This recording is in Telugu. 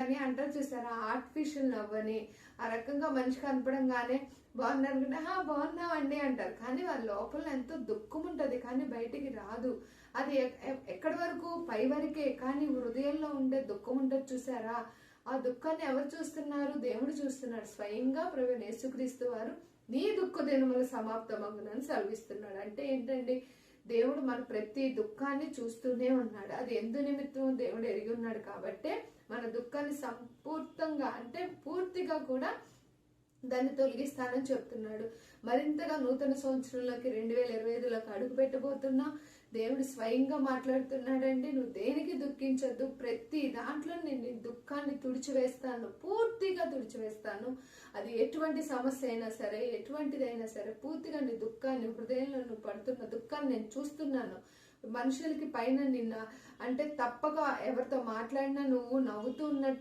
అని అంటారు చూసారా, ఆర్టిఫిషియల్ లవ్ అని. ఆ రకంగా మనిషి కనపడంగానే బాగున్నారు అనుకుంటే బాగున్నామండి అంటారు, కానీ వాళ్ళ లోపల ఎంతో దుఃఖం ఉంటది, కానీ బయటికి రాదు. అది ఎక్కడి వరకు పై వరకే, కానీ హృదయంలో ఉండే దుఃఖం ఉంటది చూసారా, ఆ దుఃఖాన్ని ఎవరు చూస్తున్నారు? దేవుడు చూస్తున్నాడు. స్వయంగా ప్రభువైన యేసుక్రీస్తు వారు నీ దుఃఖ దినములు సమాప్తమగునని సెలవిస్తున్నాడు. అంటే ఏంటండి, దేవుడు మన ప్రతి దుఃఖాన్ని చూస్తూనే ఉన్నాడు. అది ఎందు నిమిత్తం దేవుడు ఎరిగి ఉన్నాడు కాబట్టే మన దుఃఖాన్ని సంపూర్తంగా అంటే పూర్తిగా కూడా దాన్ని తొలగిస్తానని చెప్తున్నాడు. మరింతగా నూతన సంవత్సరంలోకి 2025లోకి అడుగు పెట్టబోతున్నా. దేవుడు స్వయంగా మాట్లాడుతున్నాడండి, నువ్వు దేనికి దుఃఖించొద్దు, ప్రతి దాంట్లో నేను నీ దుఃఖాన్ని తుడిచివేస్తాను, పూర్తిగా తుడిచివేస్తాను. అది ఎటువంటి సమస్య అయినా సరే, ఎటువంటిదైనా సరే, పూర్తిగా నీ దుఃఖాన్ని, హృదయంలో నువ్వు పడుతున్న దుఃఖాన్ని నేను చూస్తున్నాను. మనుషులకి పైన నిన్న అంటే తప్పక ఎవరితో మాట్లాడినా నువ్వు నవ్వుతూ ఉన్నట్టు